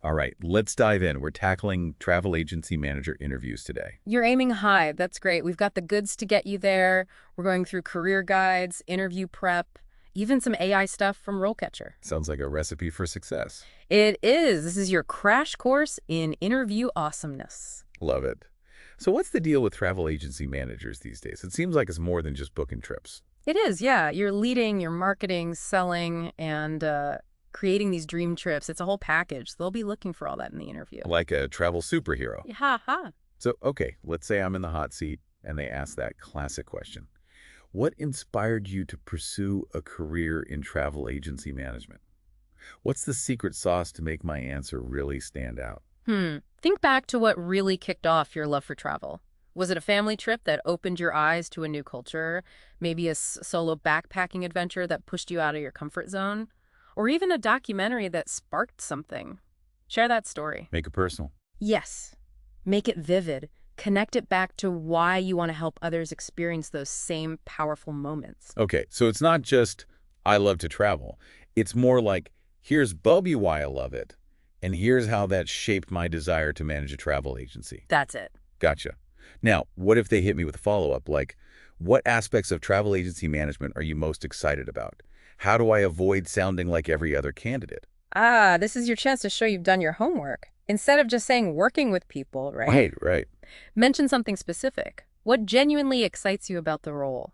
All right, let's dive in. We're tackling travel agency manager interviews today. You're aiming high. That's great. We've got the goods to get you there. We're going through career guides, interview prep, even some AI stuff from RoleCatcher. Sounds like a recipe for success. It is. This is your crash course in interview awesomeness. Love it. So what's the deal with travel agency managers these days? It seems like it's more than just booking trips. It is, yeah. You're leading, you're marketing, selling, and creating these dream trips. It's a whole package. They'll be looking for all that in the interview. Like a travel superhero. Ha ha. So, okay, let's say I'm in the hot seat and they ask that classic question. What inspired you to pursue a career in travel agency management? What's the secret sauce to make my answer really stand out? Think back to what really kicked off your love for travel. Was it a family trip that opened your eyes to a new culture? Maybe a solo backpacking adventure that pushed you out of your comfort zone? Or even a documentary that sparked something? Share that story. Make it personal. Yes. Make it vivid. Connect it back to why you want to help others experience those same powerful moments. Okay, so it's not just, I love to travel. It's more like, here's Bubby why I love it, and here's how that shaped my desire to manage a travel agency. That's it. Gotcha. Now, what if they hit me with a follow-up, like, what aspects of travel agency management are you most excited about? How do I avoid sounding like every other candidate? This is your chance to show you've done your homework. Instead of just saying working with people, right? Right. Mention something specific. What genuinely excites you about the role?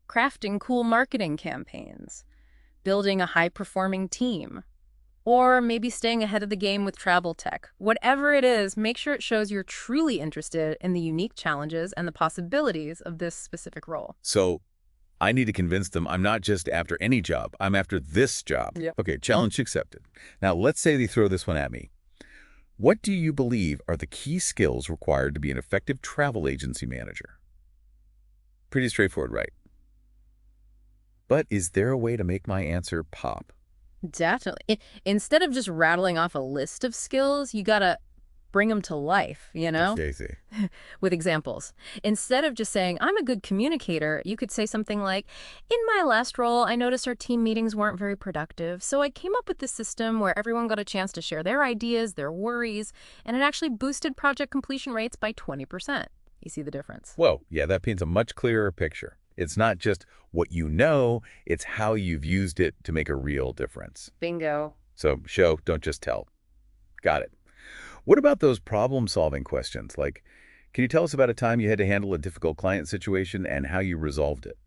Crafting cool marketing campaigns, building a high-performing team, or maybe staying ahead of the game with travel tech. Whatever it is, make sure it shows you're truly interested in the unique challenges and the possibilities of this specific role. So I need to convince them I'm not just after any job, I'm after this job. Yep. Okay, challenge accepted. Now, let's say they throw this one at me. What do you believe are the key skills required to be an effective travel agency manager? Pretty straightforward, right? But is there a way to make my answer pop? Definitely. Instead of just rattling off a list of skills, you gotta bring them to life, Daisy. with examples. Instead of just saying, I'm a good communicator, you could say something like, in my last role, I noticed our team meetings weren't very productive, so I came up with this system where everyone got a chance to share their ideas, their worries, and it actually boosted project completion rates by 20%. You see the difference? Whoa, yeah, that paints a much clearer picture. It's not just what you know, it's how you've used it to make a real difference. Bingo. So show, don't just tell. Got it. What about those problem-solving questions? Like, can you tell us about a time you had to handle a difficult client situation and how you resolved it?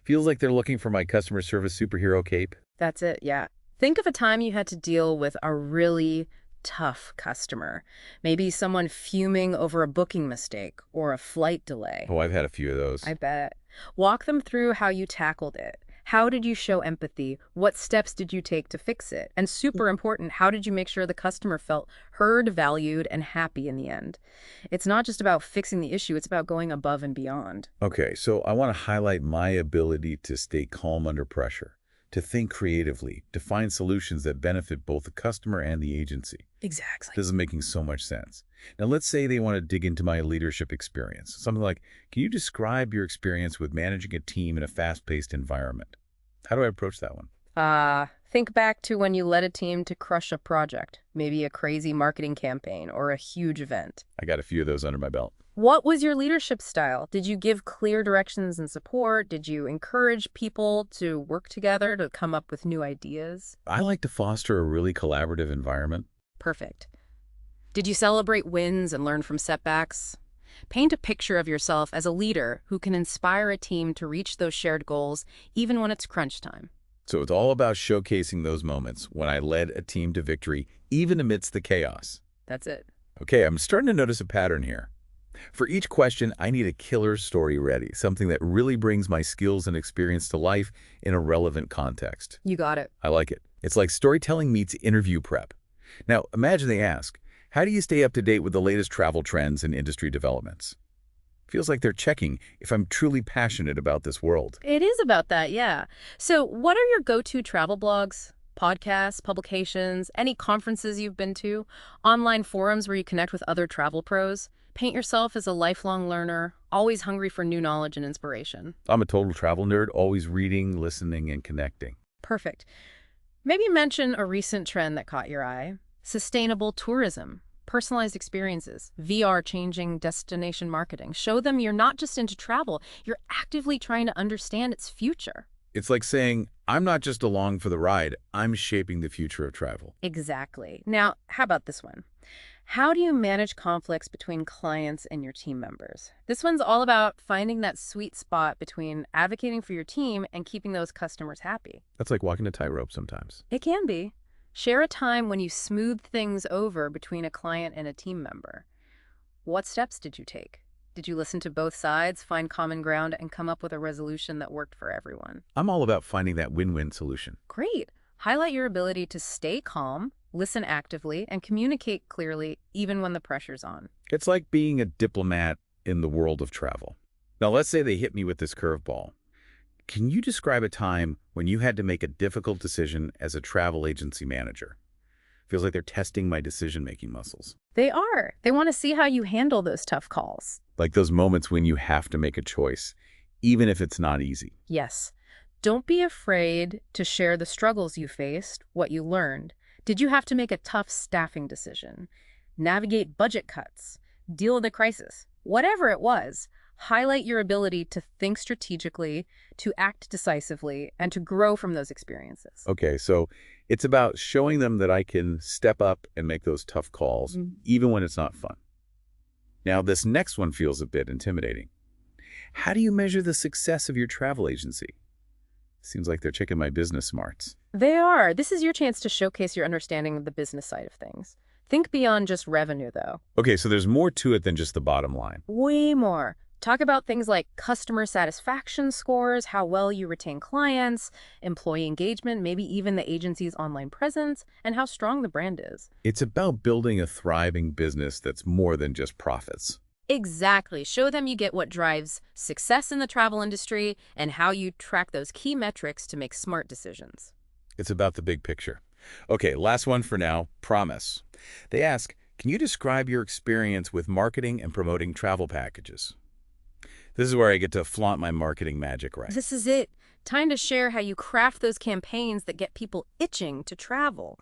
Feels like they're looking for my customer service superhero cape. That's it, yeah. Think of a time you had to deal with a really tough customer. Maybe someone fuming over a booking mistake or a flight delay. Oh, I've had a few of those. I bet. Walk them through how you tackled it. How did you show empathy? What steps did you take to fix it? And super important, how did you make sure the customer felt heard, valued, and happy in the end? It's not just about fixing the issue, it's about going above and beyond. Okay, so I want to highlight my ability to stay calm under pressure, to think creatively, to find solutions that benefit both the customer and the agency. Exactly. This is making so much sense. Now, let's say they want to dig into my leadership experience. Something like, can you describe your experience with managing a team in a fast-paced environment? How do I approach that one? Think back to when you led a team to crush a project, maybe a crazy marketing campaign or a huge event. I got a few of those under my belt. What was your leadership style? Did you give clear directions and support? Did you encourage people to work together to come up with new ideas? I like to foster a really collaborative environment. Perfect. Did you celebrate wins and learn from setbacks? Paint a picture of yourself as a leader who can inspire a team to reach those shared goals, even when it's crunch time. So it's all about showcasing those moments when I led a team to victory, even amidst the chaos. That's it. Okay, I'm starting to notice a pattern here. For each question, I need a killer story ready, something that really brings my skills and experience to life in a relevant context. You got it. I like it. It's like storytelling meets interview prep. Now, imagine they ask, how do you stay up to date with the latest travel trends and industry developments? Feels like they're checking if I'm truly passionate about this world. It is about that, yeah. So what are your go-to travel blogs, podcasts, publications, any conferences you've been to, online forums where you connect with other travel pros? Paint yourself as a lifelong learner, always hungry for new knowledge and inspiration. I'm a total travel nerd, always reading, listening, and connecting. Perfect. Maybe mention a recent trend that caught your eye. Sustainable tourism, personalized experiences, VR changing destination marketing. Show them you're not just into travel, you're actively trying to understand its future. It's like saying, I'm not just along for the ride, I'm shaping the future of travel. Exactly. Now, how about this one? How do you manage conflicts between clients and your team members? This one's all about finding that sweet spot between advocating for your team and keeping those customers happy. That's like walking a tightrope sometimes. It can be. Share a time when you smoothed things over between a client and a team member. What steps did you take? Did you listen to both sides, find common ground, and come up with a resolution that worked for everyone? I'm all about finding that win-win solution. Great. Highlight your ability to stay calm, listen actively, and communicate clearly even when the pressure's on. It's like being a diplomat in the world of travel. Now, let's say they hit me with this curveball. Can you describe a time when you had to make a difficult decision as a travel agency manager? Feels like they're testing my decision-making muscles. They are. They want to see how you handle those tough calls. Like those moments when you have to make a choice, even if it's not easy. Yes. Don't be afraid to share the struggles you faced, what you learned. Did you have to make a tough staffing decision? Navigate budget cuts? Deal with a crisis? Whatever it was, highlight your ability to think strategically, to act decisively, and to grow from those experiences. Okay, so it's about showing them that I can step up and make those tough calls, even when it's not fun. Now, this next one feels a bit intimidating. How do you measure the success of your travel agency? Seems like they're checking my business smarts. They are. This is your chance to showcase your understanding of the business side of things. Think beyond just revenue, though. Okay, so there's more to it than just the bottom line. Way more. Talk about things like customer satisfaction scores, how well you retain clients, employee engagement, maybe even the agency's online presence, and how strong the brand is. It's about building a thriving business that's more than just profits. Exactly. Show them you get what drives success in the travel industry and how you track those key metrics to make smart decisions. It's about the big picture. Okay, last one for now, promise. They ask, can you describe your experience with marketing and promoting travel packages? This is where I get to flaunt my marketing magic, right? This is it. Time to share how you craft those campaigns that get people itching to travel.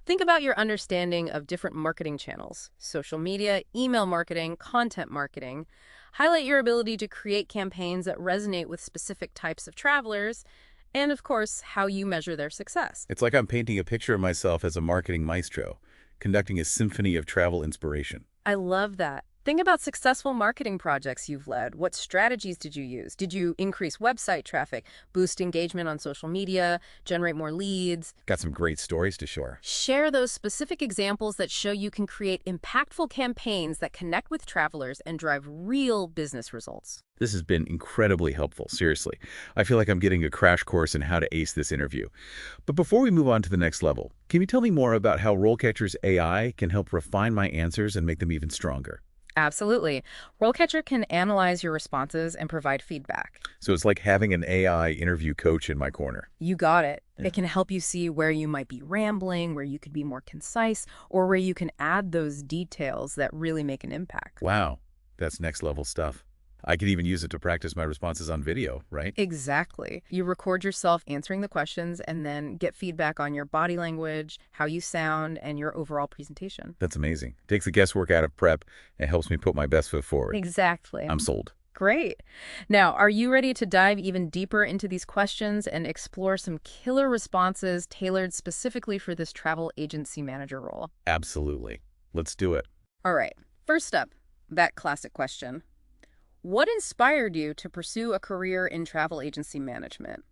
Think about your understanding of different marketing channels, social media, email marketing, content marketing. Highlight your ability to create campaigns that resonate with specific types of travelers, and of course, how you measure their success. It's like I'm painting a picture of myself as a marketing maestro, conducting a symphony of travel inspiration. I love that. Think about successful marketing projects you've led. What strategies did you use? Did you increase website traffic, boost engagement on social media, generate more leads? Got some great stories to share. Share those specific examples that show you can create impactful campaigns that connect with travelers and drive real business results. This has been incredibly helpful, seriously. I feel like I'm getting a crash course in how to ace this interview. But before we move on to the next level, can you tell me more about how RoleCatcher's AI can help refine my answers and make them even stronger? Absolutely. RoleCatcher can analyze your responses and provide feedback. So it's like having an AI interview coach in my corner. You got it. Yeah. It can help you see where you might be rambling, where you could be more concise, or where you can add those details that really make an impact. Wow, that's next level stuff. I could even use it to practice my responses on video, right? Exactly. You record yourself answering the questions and then get feedback on your body language, how you sound, and your overall presentation. That's amazing. Takes the guesswork out of prep and helps me put my best foot forward. Exactly. I'm sold. Great. Now, are you ready to dive even deeper into these questions and explore some killer responses tailored specifically for this travel agency manager role? Absolutely. Let's do it. All right. First up, that classic question. What inspired you to pursue a career in travel agency management?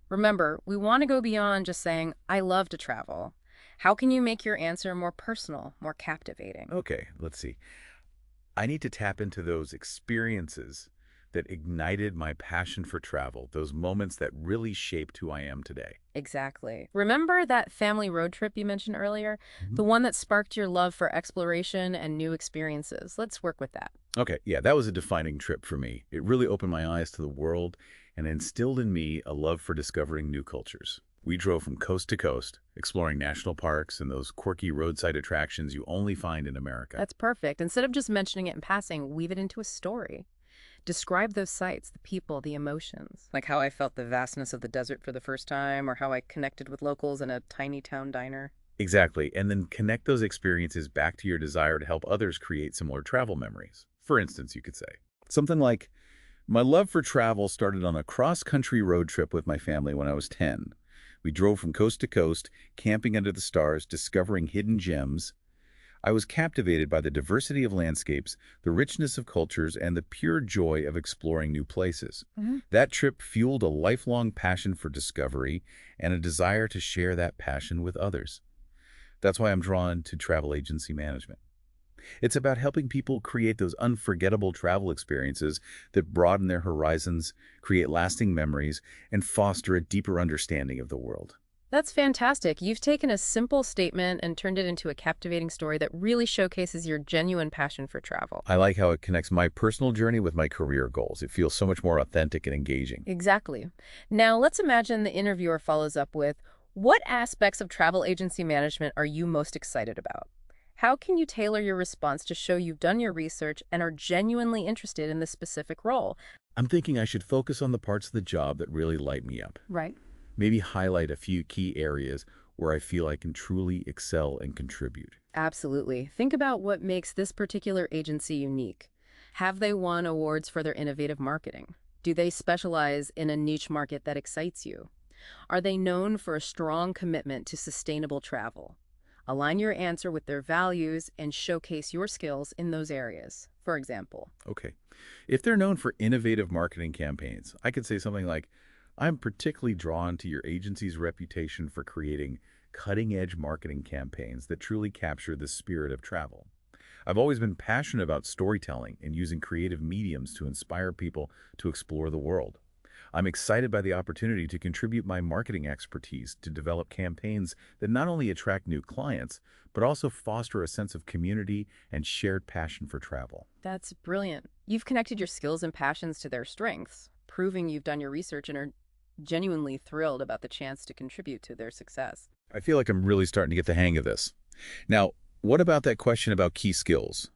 Remember, we want to go beyond just saying, I love to travel. How can you make your answer more personal, more captivating? Okay, let's see. I need to tap into those experiences that ignited my passion for travel, those moments that really shaped who I am today. Exactly. Remember that family road trip you mentioned earlier? The one that sparked your love for exploration and new experiences. Let's work with that. Okay, yeah, that was a defining trip for me. It really opened my eyes to the world and instilled in me a love for discovering new cultures. We drove from coast to coast, exploring national parks and those quirky roadside attractions you only find in America. That's perfect. Instead of just mentioning it in passing, weave it into a story. Describe those sights, the people, the emotions. Like how I felt the vastness of the desert for the first time, or how I connected with locals in a tiny town diner. Exactly, and then connect those experiences back to your desire to help others create similar travel memories. For instance, you could say something like, my love for travel started on a cross-country road trip with my family when I was 10. We drove from coast to coast, camping under the stars, discovering hidden gems. I was captivated by the diversity of landscapes, the richness of cultures, and the pure joy of exploring new places. Mhm. That trip fueled a lifelong passion for discovery and a desire to share that passion with others. That's why I'm drawn to travel agency management. It's about helping people create those unforgettable travel experiences that broaden their horizons, create lasting memories, and foster a deeper understanding of the world. That's fantastic. You've taken a simple statement and turned it into a captivating story that really showcases your genuine passion for travel. I like how it connects my personal journey with my career goals. It feels so much more authentic and engaging. Exactly. Now, let's imagine the interviewer follows up with, what aspects of travel agency management are you most excited about? How can you tailor your response to show you've done your research and are genuinely interested in this specific role? I'm thinking I should focus on the parts of the job that really light me up. Right. Maybe highlight a few key areas where I feel I can truly excel and contribute. Absolutely. Think about what makes this particular agency unique. Have they won awards for their innovative marketing? Do they specialize in a niche market that excites you? Are they known for a strong commitment to sustainable travel? Align your answer with their values and showcase your skills in those areas. For example, Okay. If they're known for innovative marketing campaigns, I could say something like, I'm particularly drawn to your agency's reputation for creating cutting-edge marketing campaigns that truly capture the spirit of travel. I've always been passionate about storytelling and using creative mediums to inspire people to explore the world. I'm excited by the opportunity to contribute my marketing expertise to develop campaigns that not only attract new clients, but also foster a sense of community and shared passion for travel. that's brilliant. You've connected your skills and passions to their strengths, proving you've done your research and are genuinely thrilled about the chance to contribute to their success. I feel like I'm really starting to get the hang of this. Now, what about that question about key skills?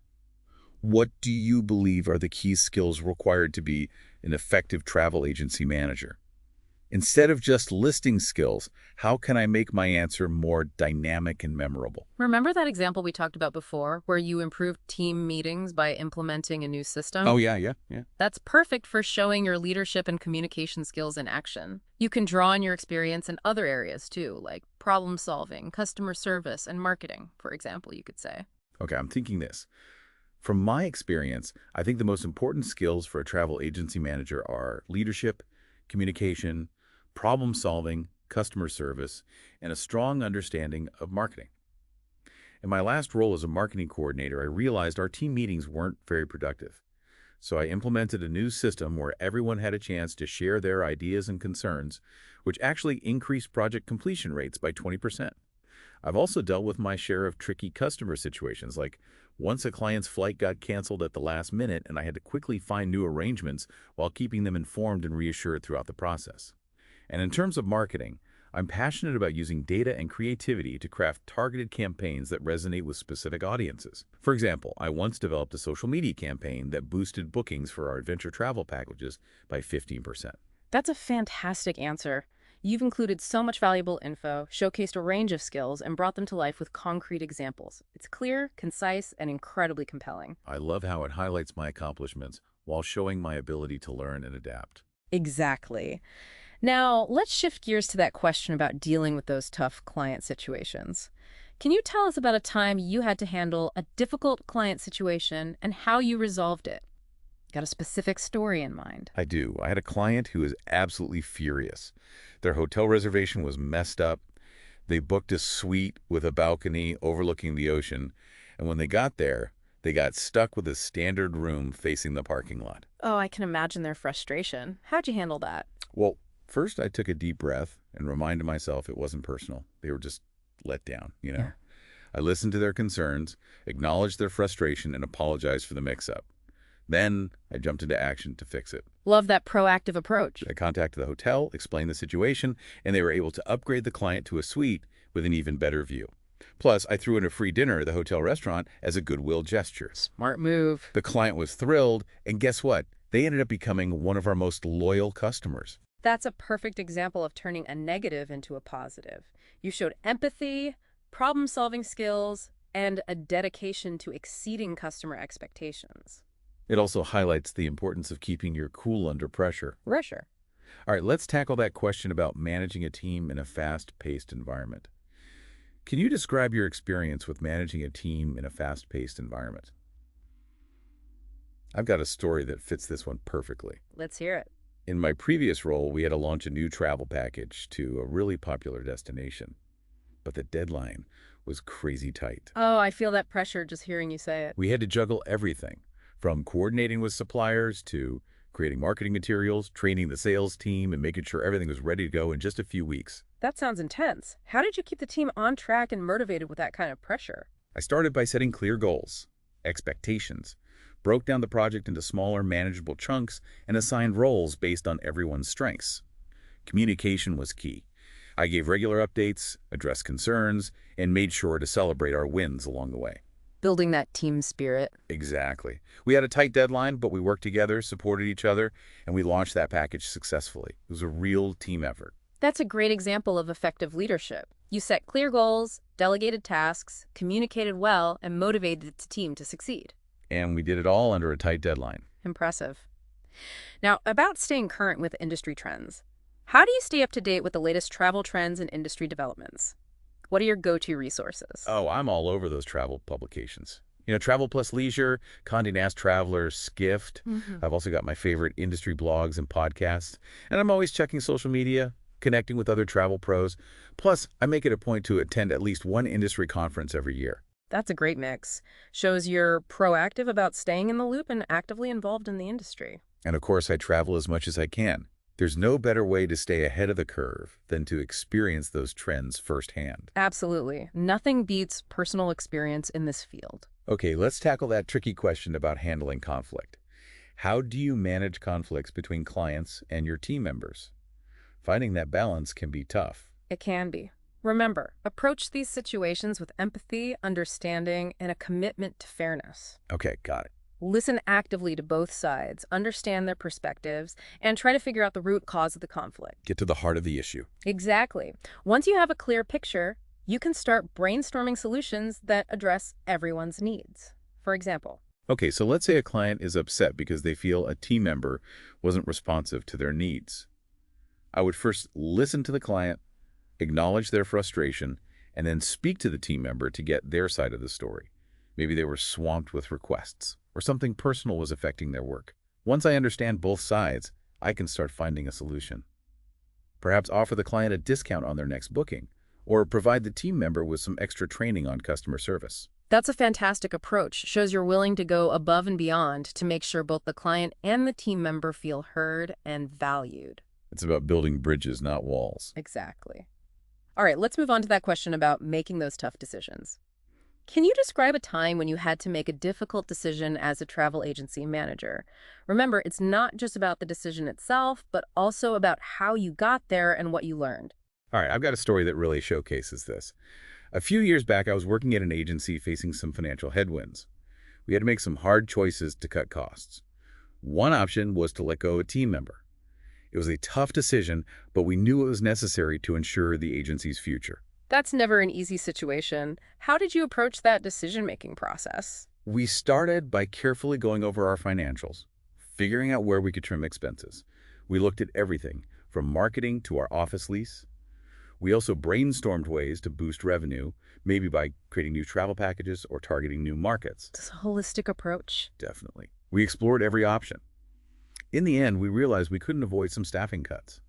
What do you believe are the key skills required to be an effective travel agency manager? Instead of just listing skills, how can I make my answer more dynamic and memorable? Remember that example we talked about before, where you improved team meetings by implementing a new system? Oh, yeah. That's perfect for showing your leadership and communication skills in action. You can draw on your experience in other areas too, like problem solving, customer service, and marketing, for example, you could say. Okay, I'm thinking this. From my experience, I think the most important skills for a travel agency manager are leadership, communication, problem solving, customer service, and a strong understanding of marketing. In my last role as a marketing coordinator, I realized our team meetings weren't very productive. So I implemented a new system where everyone had a chance to share their ideas and concerns, which actually increased project completion rates by 20%. I've also dealt with my share of tricky customer situations, like once a client's flight got canceled at the last minute and I had to quickly find new arrangements while keeping them informed and reassured throughout the process. And in terms of marketing, I'm passionate about using data and creativity to craft targeted campaigns that resonate with specific audiences. For example, I once developed a social media campaign that boosted bookings for our adventure travel packages by 15%. That's a fantastic answer. You've included so much valuable info, showcased a range of skills, and brought them to life with concrete examples. It's clear, concise, and incredibly compelling. I love how it highlights my accomplishments while showing my ability to learn and adapt. Exactly. Now, let's shift gears to that question about dealing with those tough client situations. Can you tell us about a time you had to handle a difficult client situation and how you resolved it? Got a specific story in mind? I do. I had a client who was absolutely furious. Their hotel reservation was messed up. They booked a suite with a balcony overlooking the ocean, and when they got there, they got stuck with a standard room facing the parking lot. Oh, I can imagine their frustration. How'd you handle that? Well, first I took a deep breath and reminded myself it wasn't personal. They were just let down. Yeah. I listened to their concerns, acknowledged their frustration, and apologized for the mix-up. Then I jumped into action to fix it. Love that proactive approach. I contacted the hotel, explained the situation, and they were able to upgrade the client to a suite with an even better view. Plus, I threw in a free dinner at the hotel restaurant as a goodwill gesture. Smart move. The client was thrilled, and guess what? They ended up becoming one of our most loyal customers. That's a perfect example of turning a negative into a positive. You showed empathy, problem-solving skills, and a dedication to exceeding customer expectations. It also highlights the importance of keeping your cool under pressure. Pressure. All right, let's tackle that question about managing a team in a fast-paced environment. Can you describe your experience with managing a team in a fast-paced environment? I've got a story that fits this one perfectly. Let's hear it. In my previous role, we had to launch a new travel package to a really popular destination, but the deadline was crazy tight. Oh, I feel that pressure just hearing you say it. We had to juggle everything, from coordinating with suppliers to creating marketing materials, training the sales team, and making sure everything was ready to go in just a few weeks. That sounds intense. How did you keep the team on track and motivated with that kind of pressure? I started by setting clear goals, expectations, broke down the project into smaller, manageable chunks, and assigned roles based on everyone's strengths. Communication was key. I gave regular updates, addressed concerns, and made sure to celebrate our wins along the way. Building that team spirit. Exactly. We had a tight deadline, but we worked together, supported each other, and we launched that package successfully. It was a real team effort. That's a great example of effective leadership. You set clear goals, delegated tasks, communicated well, and motivated the team to succeed. And we did it all under a tight deadline. Impressive. Now, about staying current with industry trends. How do you stay up to date with the latest travel trends and industry developments? What are your go-to resources? Oh, I'm all over those travel publications. Travel Plus Leisure, Condé Nast Traveler, Skift. I've also got my favorite industry blogs and podcasts. And I'm always checking social media, connecting with other travel pros. Plus, I make it a point to attend at least one industry conference every year. That's a great mix. Shows you're proactive about staying in the loop and actively involved in the industry. And of course, I travel as much as I can. There's no better way to stay ahead of the curve than to experience those trends firsthand. Absolutely. Nothing beats personal experience in this field. Okay, let's tackle that tricky question about handling conflict. How do you manage conflicts between clients and your team members? Finding that balance can be tough. It can be. Remember, approach these situations with empathy, understanding, and a commitment to fairness. Okay, got it. Listen actively to both sides, understand their perspectives, and try to figure out the root cause of the conflict. Get to the heart of the issue. Exactly. Once you have a clear picture, you can start brainstorming solutions that address everyone's needs. For example, Okay, so let's say a client is upset because they feel a team member wasn't responsive to their needs. I would first listen to the client, acknowledge their frustration, and then speak to the team member to get their side of the story. Maybe they were swamped with requests, or something personal was affecting their work. Once I understand both sides, I can start finding a solution. Perhaps offer the client a discount on their next booking, or provide the team member with some extra training on customer service. that's a fantastic approach. Shows you're willing to go above and beyond to make sure both the client and the team member feel heard and valued. It's about building bridges, not walls. Exactly. All right, let's move on to that question about making those tough decisions. Can you describe a time when you had to make a difficult decision as a travel agency manager? Remember, it's not just about the decision itself, but also about how you got there and what you learned. All right, I've got a story that really showcases this. A few years back, I was working at an agency facing some financial headwinds. We had to make some hard choices to cut costs. One option was to let go of a team member. It was a tough decision, but we knew it was necessary to ensure the agency's future. That's never an easy situation. How did you approach that decision-making process? We started by carefully going over our financials, figuring out where we could trim expenses. We looked at everything, from marketing to our office lease. We also brainstormed ways to boost revenue, maybe by creating new travel packages or targeting new markets. It's a holistic approach. Definitely. We explored every option. In the end, we realized we couldn't avoid some staffing cuts.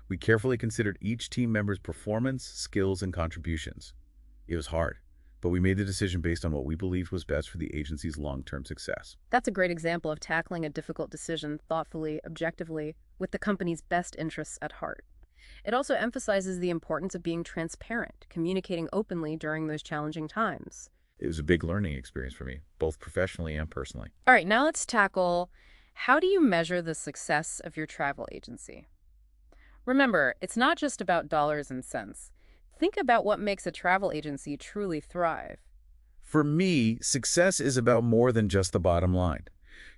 We carefully considered each team member's performance, skills, and contributions. It was hard, but we made the decision based on what we believed was best for the agency's long-term success. That's a great example of tackling a difficult decision thoughtfully, objectively, with the company's best interests at heart. It also emphasizes the importance of being transparent, communicating openly during those challenging times. It was a big learning experience for me, both professionally and personally. All right, now let's tackle, how do you measure the success of your travel agency? Remember, it's not just about dollars and cents. Think about what makes a travel agency truly thrive. For me, success is about more than just the bottom line.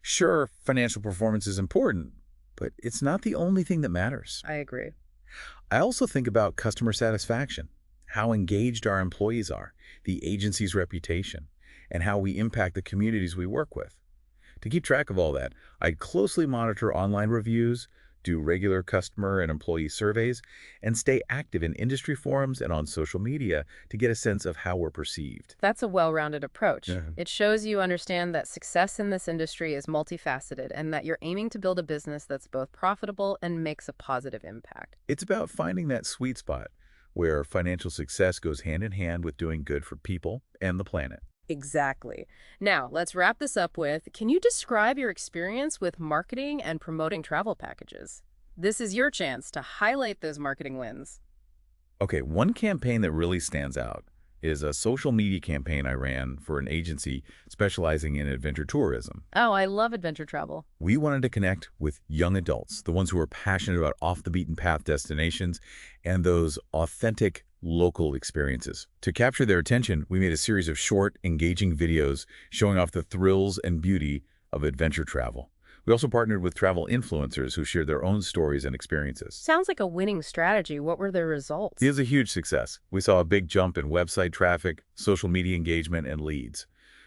Sure, financial performance is important, but it's not the only thing that matters. I agree. I also think about customer satisfaction. how engaged our employees are, the agency's reputation, and how we impact the communities we work with. To keep track of all that, I closely monitor online reviews, do regular customer and employee surveys, and stay active in industry forums and on social media to get a sense of how we're perceived. That's a well-rounded approach. Yeah. It shows you understand that success in this industry is multifaceted and that you're aiming to build a business that's both profitable and makes a positive impact. It's about finding that sweet spot where financial success goes hand in hand with doing good for people and the planet. Exactly. Now, let's wrap this up with, can you describe your experience with marketing and promoting travel packages? This is your chance to highlight those marketing wins. Okay, one campaign that really stands out is a social media campaign I ran for an agency specializing in adventure tourism. Oh, I love adventure travel. We wanted to connect with young adults, the ones who are passionate about off-the-beaten-path destinations and those authentic local experiences. To capture their attention, we made a series of short, engaging videos showing off the thrills and beauty of adventure travel. We also partnered with travel influencers who shared their own stories and experiences. Sounds like a winning strategy. What were the results? It was a huge success. We saw a big jump in website traffic, social media engagement, and leads.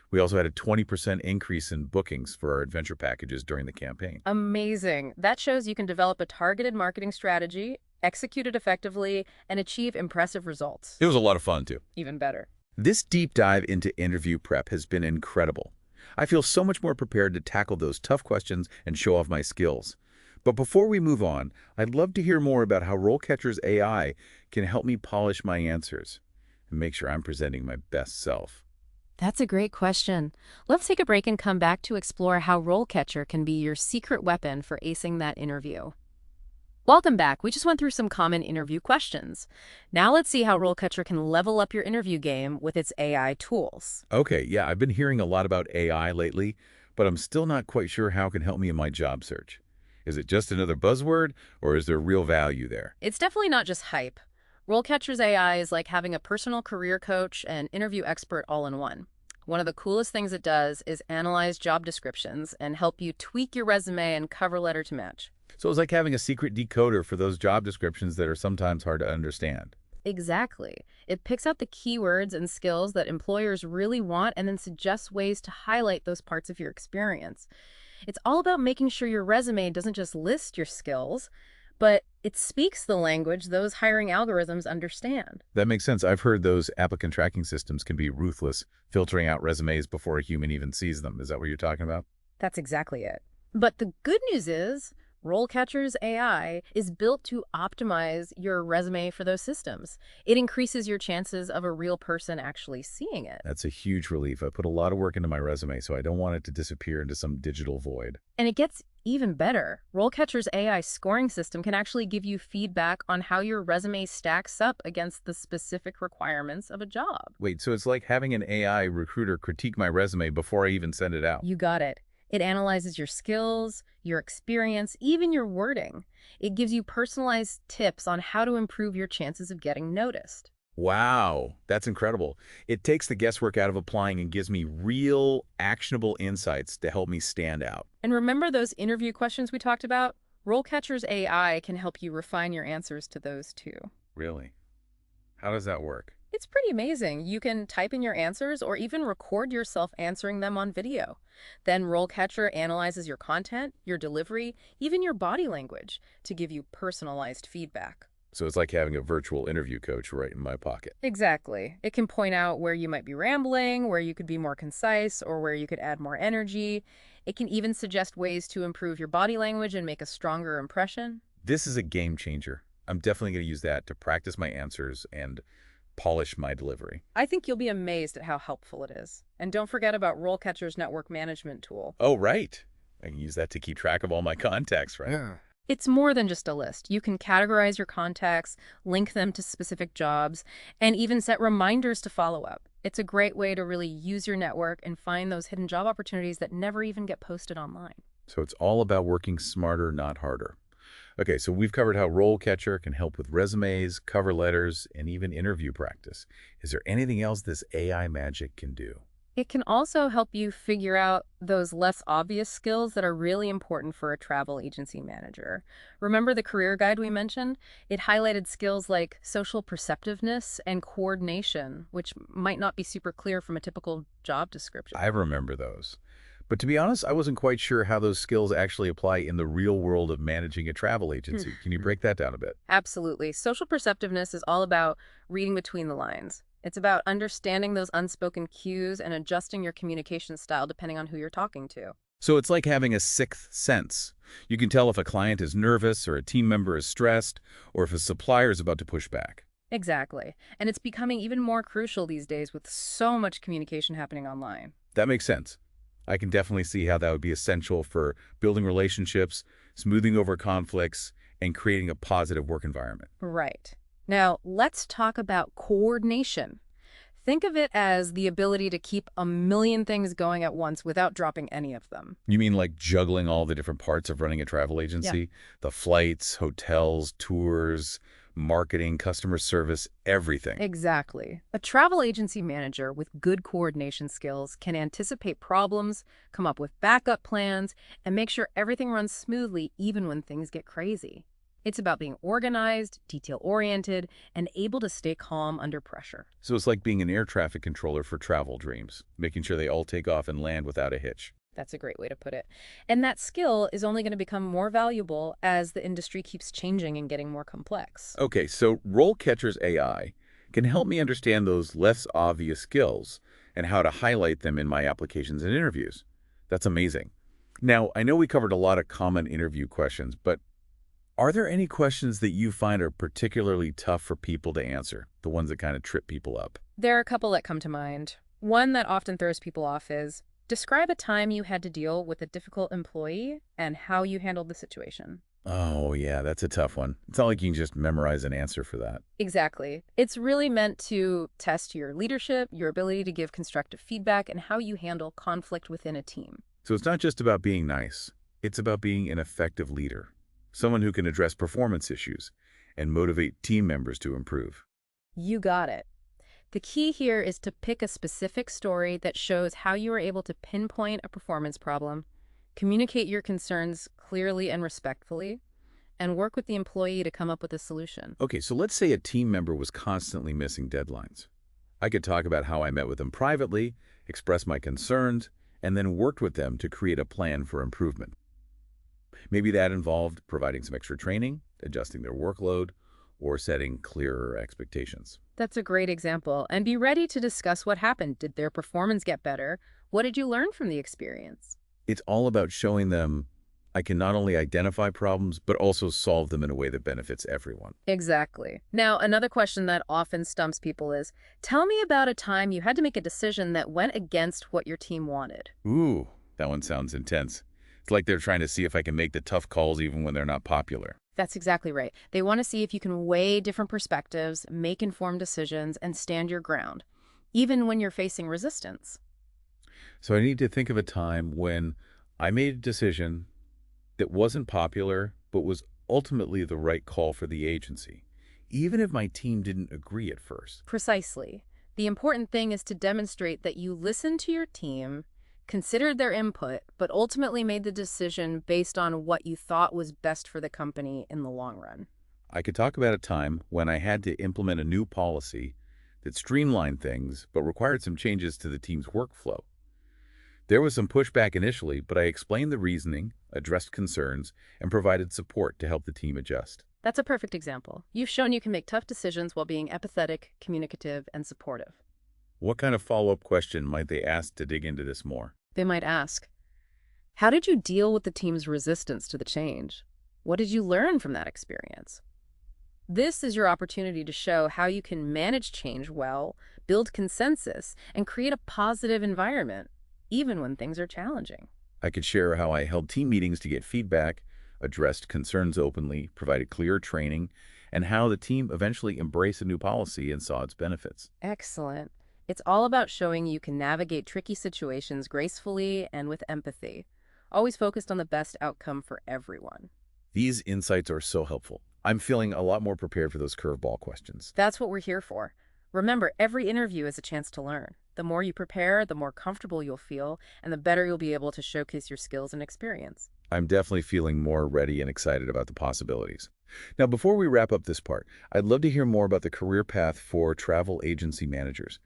We also had a 20% increase in bookings for our adventure packages during the campaign. Amazing. That shows you can develop a targeted marketing strategy, execute it effectively, and achieve impressive results. It was a lot of fun, too. Even better. This deep dive into interview prep has been incredible. I feel so much more prepared to tackle those tough questions and show off my skills. But before we move on, I'd love to hear more about how RoleCatcher's AI can help me polish my answers and make sure I'm presenting my best self. That's a great question. Let's take a break and come back to explore how RoleCatcher can be your secret weapon for acing that interview. Welcome back. We just went through some common interview questions. Now let's see how RoleCatcher can level up your interview game with its AI tools. Okay, yeah, I've been hearing a lot about AI lately, but I'm still not quite sure how it can help me in my job search. Is it just another buzzword, or is there real value there? It's definitely not just hype. RoleCatcher's AI is like having a personal career coach and interview expert all in one. One of the coolest things it does is analyze job descriptions and help you tweak your resume and cover letter to match. So it's like having a secret decoder for those job descriptions that are sometimes hard to understand. Exactly. It picks out the keywords and skills that employers really want and then suggests ways to highlight those parts of your experience. It's all about making sure your resume doesn't just list your skills, but it speaks the language those hiring algorithms understand. That makes sense. I've heard those applicant tracking systems can be ruthless, filtering out resumes before a human even sees them. Is that what you're talking about? That's exactly it. But the good news is, RoleCatcher's AI is built to optimize your resume for those systems. It increases your chances of a real person actually seeing it. That's a huge relief. I put a lot of work into my resume, so I don't want it to disappear into some digital void. And it gets even better. RoleCatcher's AI scoring system can actually give you feedback on how your resume stacks up against the specific requirements of a job. Wait, so it's like having an AI recruiter critique my resume before I even send it out? You got it. It analyzes your skills, your experience, even your wording. It gives you personalized tips on how to improve your chances of getting noticed. Wow, that's incredible. It takes the guesswork out of applying and gives me real, actionable insights to help me stand out. And remember those interview questions we talked about? RoleCatcher's AI can help you refine your answers to those too. Really? How does that work? It's pretty amazing. You can type in your answers or even record yourself answering them on video. Then RoleCatcher analyzes your content, your delivery, even your body language to give you personalized feedback. So it's like having a virtual interview coach right in my pocket. Exactly. It can point out where you might be rambling, where you could be more concise, or where you could add more energy. It can even suggest ways to improve your body language and make a stronger impression. This is a game changer. I'm definitely going to use that to practice my answers and polish my delivery. I think you'll be amazed at how helpful it is. And don't forget about RoleCatcher's network management tool. Oh, right. I can use that to keep track of all my contacts, right? Yeah. It's more than just a list. You can categorize your contacts, link them to specific jobs, and even set reminders to follow up. It's a great way to really use your network and find those hidden job opportunities that never even get posted online. So it's all about working smarter, not harder. Okay, so we've covered how RoleCatcher can help with resumes, cover letters, and even interview practice. Is there anything else this AI magic can do? It can also help you figure out those less obvious skills that are really important for a travel agency manager. Remember the career guide we mentioned? It highlighted skills like social perceptiveness and coordination, which might not be super clear from a typical job description. I remember those. But to be honest, I wasn't quite sure how those skills actually apply in the real world of managing a travel agency. Can you break that down a bit? Absolutely. Social perceptiveness is all about reading between the lines. It's about understanding those unspoken cues and adjusting your communication style depending on who you're talking to. So it's like having a sixth sense. You can tell if a client is nervous or a team member is stressed or if a supplier is about to push back. Exactly. And it's becoming even more crucial these days with so much communication happening online. That makes sense. I can definitely see how that would be essential for building relationships, smoothing over conflicts, and creating a positive work environment. Right. Now, let's talk about coordination. Think of it as the ability to keep a million things going at once without dropping any of them. You mean like juggling all the different parts of running a travel Yeah. agency? The flights, hotels, tours, marketing, customer service, everything. Exactly. A travel agency manager with good coordination skills can anticipate problems, come up with backup plans, and make sure everything runs smoothly even when things get crazy. It's about being organized, detail-oriented, and able to stay calm under pressure. So it's like being an air traffic controller for travel dreams, making sure they all take off and land without a hitch. That's a great way to put it. And that skill is only going to become more valuable as the industry keeps changing and getting more complex. Okay, so RoleCatcher's AI can help me understand those less obvious skills and how to highlight them in my applications and interviews. That's amazing. Now, I know we covered a lot of common interview questions, but are there any questions that you find are particularly tough for people to answer, the ones that kind of trip people up? There are a couple that come to mind. One that often throws people off is, describe a time you had to deal with a difficult employee and how you handled the situation. Oh, yeah, that's a tough one. It's not like you can just memorize an answer for that. Exactly. It's really meant to test your leadership, your ability to give constructive feedback, and how you handle conflict within a team. So it's not just about being nice. It's about being an effective leader, someone who can address performance issues and motivate team members to improve. You got it. The key here is to pick a specific story that shows how you were able to pinpoint a performance problem, communicate your concerns clearly and respectfully, and work with the employee to come up with a solution. Okay, so let's say a team member was constantly missing deadlines. I could talk about how I met with them privately, express my concerns, and then worked with them to create a plan for improvement. Maybe that involved providing some extra training, adjusting their workload, or setting clearer expectations. That's a great example. And be ready to discuss what happened. Did their performance get better? What did you learn from the experience? It's all about showing them I can not only identify problems, but also solve them in a way that benefits everyone. Exactly. Now, another question that often stumps people is, tell me about a time you had to make a decision that went against what your team wanted. Ooh, that one sounds intense. It's like they're trying to see if I can make the tough calls even when they're not popular. That's exactly right. They want to see if you can weigh different perspectives, make informed decisions, and stand your ground, even when you're facing resistance. So I need to think of a time when I made a decision that wasn't popular, but was ultimately the right call for the agency, even if my team didn't agree at first. Precisely. The important thing is to demonstrate that you listened to your team, considered their input, but ultimately made the decision based on what you thought was best for the company in the long run. I could talk about a time when I had to implement a new policy that streamlined things, but required some changes to the team's workflow. There was some pushback initially, but I explained the reasoning, addressed concerns, and provided support to help the team adjust. That's a perfect example. You've shown you can make tough decisions while being empathetic, communicative, and supportive. What kind of follow-up question might they ask to dig into this more? They might ask, how did you deal with the team's resistance to the change? What did you learn from that experience? This is your opportunity to show how you can manage change well, build consensus, and create a positive environment, even when things are challenging. I could share how I held team meetings to get feedback, addressed concerns openly, provided clear training, and how the team eventually embraced a new policy and saw its benefits. Excellent. It's all about showing you can navigate tricky situations gracefully and with empathy, always focused on the best outcome for everyone. These insights are so helpful. I'm feeling a lot more prepared for those curveball questions. That's what we're here for. Remember, every interview is a chance to learn. The more you prepare, the more comfortable you'll feel, and the better you'll be able to showcase your skills and experience. I'm definitely feeling more ready and excited about the possibilities. Now, before we wrap up this part, I'd love to hear more about the career path for travel agency managers.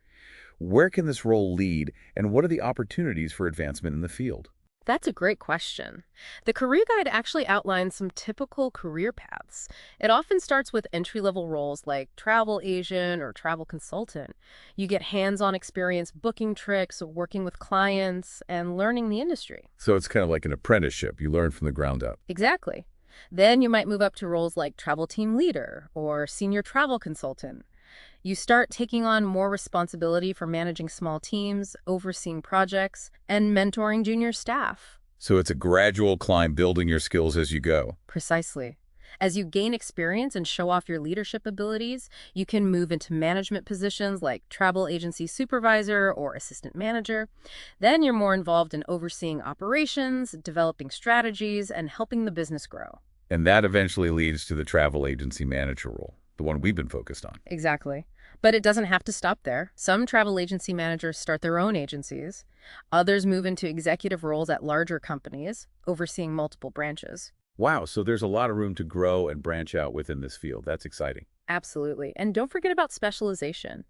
Where can this role lead, and what are the opportunities for advancement in the field? That's a great question. The career guide actually outlines some typical career paths. It often starts with entry-level roles like travel agent or travel consultant. You get hands-on experience booking trips, working with clients, and learning the industry. So it's kind of like an apprenticeship. You learn from the ground up. Exactly. Then you might move up to roles like travel team leader or senior travel consultant. You start taking on more responsibility for managing small teams, overseeing projects, and mentoring junior staff. So it's a gradual climb, building your skills as you go. Precisely. As you gain experience and show off your leadership abilities, you can move into management positions like travel agency supervisor or assistant manager. Then you're more involved in overseeing operations, developing strategies, and helping the business grow. And that eventually leads to the travel agency manager role, the one we've been focused on. Exactly. But it doesn't have to stop there. Some travel agency managers start their own agencies. Others move into executive roles at larger companies, overseeing multiple branches. Wow, so there's a lot of room to grow and branch out within this field. That's exciting. Absolutely. And don't forget about specialization.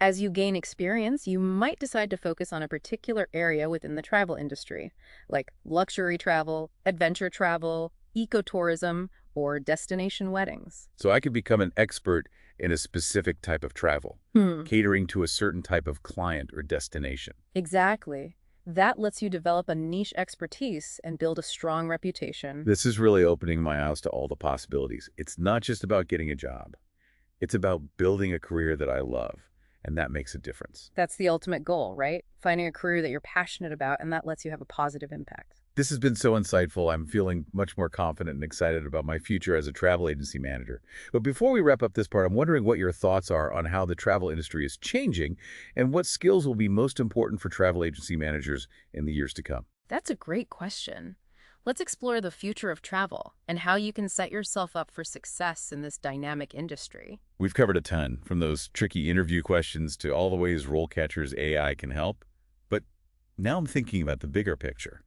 As you gain experience, you might decide to focus on a particular area within the travel industry, like luxury travel, adventure travel, ecotourism, or destination weddings. So I could become an expert in a specific type of travel, catering to a certain type of client or destination. Exactly. That lets you develop a niche expertise and build a strong reputation. This is really opening my eyes to all the possibilities. It's not just about getting a job. It's about building a career that I love, and that makes a difference. That's the ultimate goal, right? Finding a career that you're passionate about, and that lets you have a positive impact. This has been so insightful. I'm feeling much more confident and excited about my future as a travel agency manager. But before we wrap up this part, I'm wondering what your thoughts are on how the travel industry is changing and what skills will be most important for travel agency managers in the years to come. That's a great question. Let's explore the future of travel and how you can set yourself up for success in this dynamic industry. We've covered a ton, from those tricky interview questions to all the ways RoleCatcher's AI can help. But now I'm thinking about the bigger picture.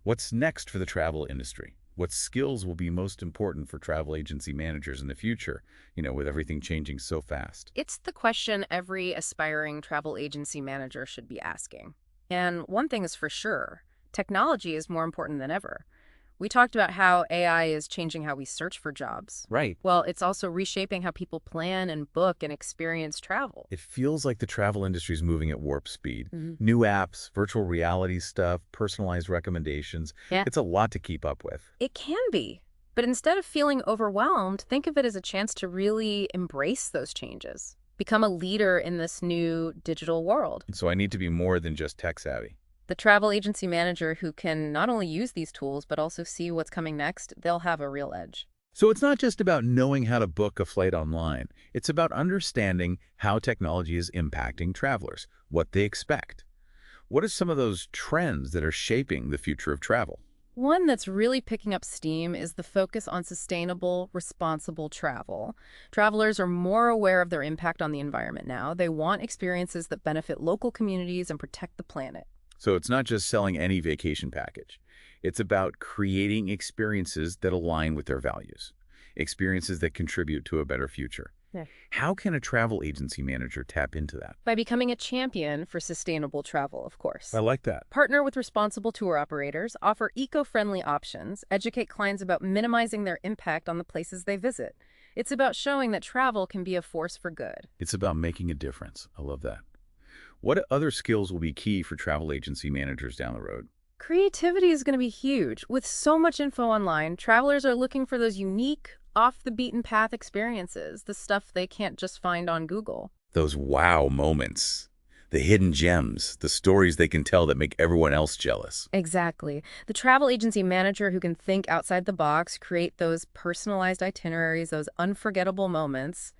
What's next for the travel industry? What skills will be most important for travel agency managers in the future, with everything changing so fast? It's the question every aspiring travel agency manager should be asking. And one thing is for sure, technology is more important than ever. We talked about how AI is changing how we search for jobs. Right. Well, it's also reshaping how people plan and book and experience travel. It feels like the travel industry is moving at warp speed. New apps, virtual reality stuff, personalized recommendations. Yeah. It's a lot to keep up with. It can be. But instead of feeling overwhelmed, think of it as a chance to really embrace those changes. Become a leader in this new digital world. So I need to be more than just tech savvy. The travel agency manager who can not only use these tools, but also see what's coming next, they'll have a real edge. So it's not just about knowing how to book a flight online. It's about understanding how technology is impacting travelers, what they expect. What are some of those trends that are shaping the future of travel? One that's really picking up steam is the focus on sustainable, responsible travel. Travelers are more aware of their impact on the environment now. They want experiences that benefit local communities and protect the planet. So it's not just selling any vacation package. It's about creating experiences that align with their values, experiences that contribute to a better future. Yeah. How can a travel agency manager tap into that? By becoming a champion for sustainable travel, of course. I like that. Partner with responsible tour operators, offer eco-friendly options, educate clients about minimizing their impact on the places they visit. It's about showing that travel can be a force for good. It's about making a difference. I love that. What other skills will be key for travel agency managers down the road? Creativity is going to be huge. With so much info online, travelers are looking for those unique, off-the-beaten-path experiences, the stuff they can't just find on Google. Those wow moments, the hidden gems, the stories they can tell that make everyone else jealous. Exactly. The travel agency manager who can think outside the box, create those personalized itineraries, those unforgettable moments,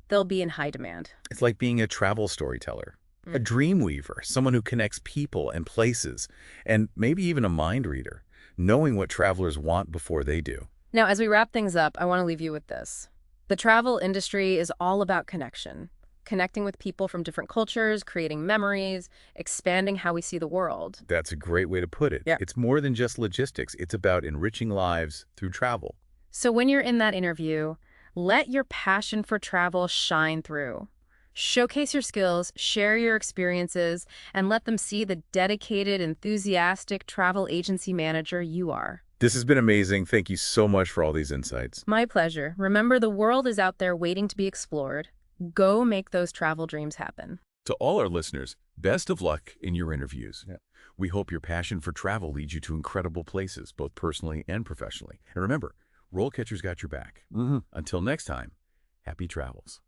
they'll be in high demand. It's like being a travel storyteller, a dream weaver, someone who connects people and places, and maybe even a mind reader, knowing what travelers want before they do. Now, as we wrap things up, I want to leave you with this. The travel industry is all about connection. connecting with people from different cultures, creating memories, expanding how we see the world. That's a great way to put it. Yeah. It's more than just logistics. It's about enriching lives through travel. So when you're in that interview, let your passion for travel shine through. Showcase your skills, share your experiences, and let them see the dedicated, enthusiastic travel agency manager you are. This has been amazing. Thank you so much for all these insights. My pleasure. Remember, the world is out there waiting to be explored. Go make those travel dreams happen. To all our listeners, best of luck in your interviews. Yeah. We hope your passion for travel leads you to incredible places, both personally and professionally. And remember, RoleCatcher's got your back. Until next time, happy travels.